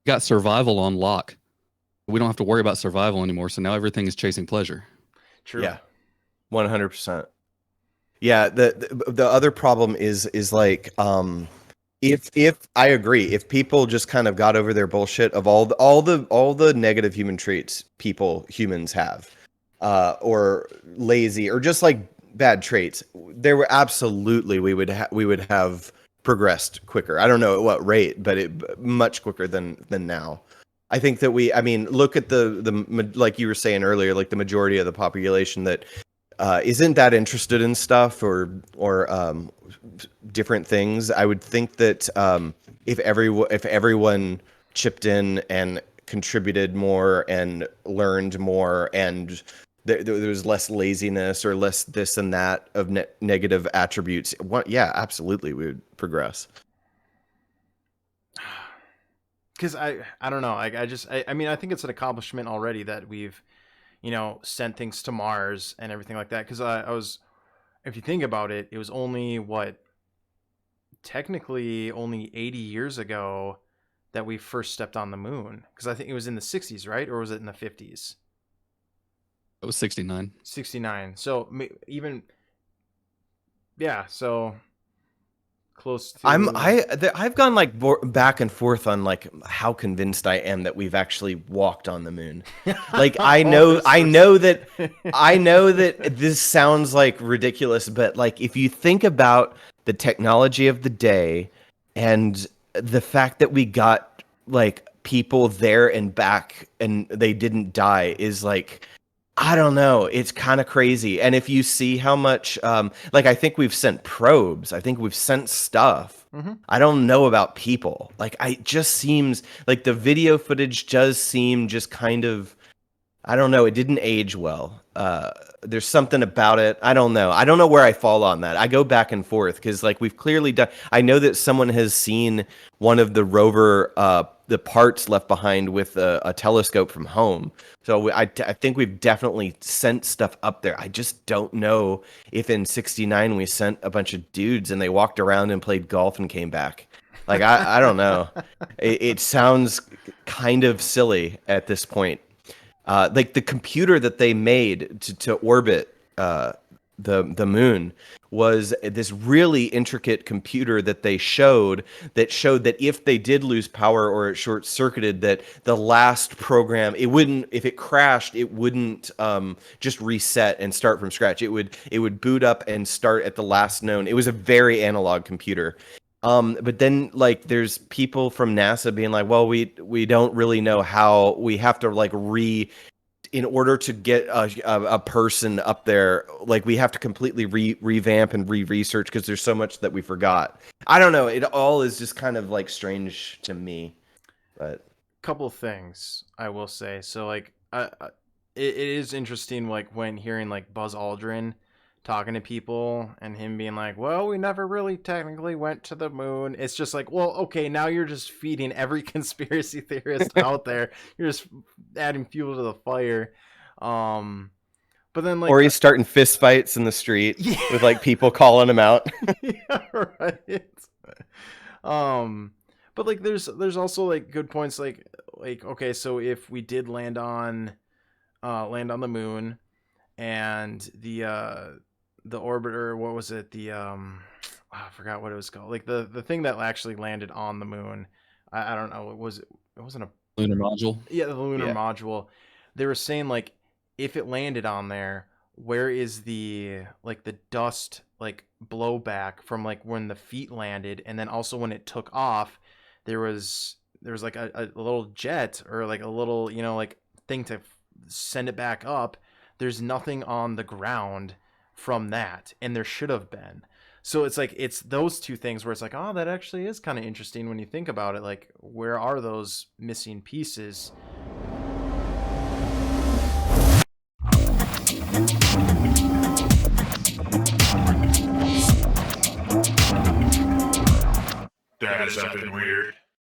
got survival on lock. We don't have to worry about survival anymore. So now everything is chasing pleasure. True. Yeah, 100%. Yeah, the other problem is like if I agree, if people just kind of got over their bullshit of all the negative human traits humans have, or lazy or just like bad traits, there were absolutely we would have progressed quicker. I don't know at what rate, but it much quicker than now. I think that I mean, look at the like you were saying earlier, like the majority of the population that isn't that interested in stuff or different things. I would think that if everyone chipped in and contributed more and learned more and there was less laziness or less this and that of negative attributes, yeah, absolutely, we would progress. Because I don't know. I mean, I think it's an accomplishment already that we've, sent things to Mars and everything like that. Because I was, if you think about it, it was only technically only 80 years ago that we first stepped on the moon. Because I think it was in the 60s, right? Or was it in the 50s? It was 69. 69. So even, yeah, so close to. I've gone like back and forth on like how convinced I am that we've actually walked on the moon. Like I know that this sounds like ridiculous, but like if you think about the technology of the day and the fact that we got like people there and back and they didn't die is like, I don't know. It's kind of crazy. And if you see how much, like, I think we've sent probes. I think we've sent stuff. Mm-hmm. I don't know about people. Like, it just seems like the video footage does seem just kind of, I don't know. It didn't age well. There's something about it. I don't know. I don't know where I fall on that. I go back and forth because, like, we've clearly done. I know that someone has seen one of the rover, the parts left behind with a telescope from home. So I think we've definitely sent stuff up there. I just don't know if in '69 we sent a bunch of dudes and they walked around and played golf and came back. Like, I don't know. It sounds kind of silly at this point. Like the computer that they made to orbit the moon was this really intricate computer that they showed that if they did lose power or it short circuited, that the last program, it wouldn't, if it crashed, it wouldn't just reset and start from scratch. It would boot up and start at the last known. It was a very analog computer. But then like there's people from NASA being like, well, we don't really know how. We have to like in order to get a person up there, like we have to completely revamp and research because there's so much that we forgot. I don't know. It all is just kind of like strange to me. But couple things I will say. So like, it is interesting like when hearing like Buzz Aldrin talking to people and him being like, well, we never really technically went to the moon. It's just like, well, okay, now you're just feeding every conspiracy theorist out there. You're just adding fuel to the fire. But then like, or he's starting fist fights in the street with like people calling him out. Yeah, right. But like there's also like good points like okay, so if we did land on the moon and the orbiter, what was it? I forgot what it was called. Like the thing that actually landed on the moon. I don't know. It wasn't a lunar module. Yeah, the lunar module. They were saying like if it landed on there, where is the dust like blowback from like when the feet landed, and then also when it took off, there was like a little jet or like a little like thing to send it back up. There's nothing on the ground from that, and there should have been. So it's like it's those two things where it's like, oh, that actually is kind of interesting when you think about it. Like, where are those missing pieces? That is something weird.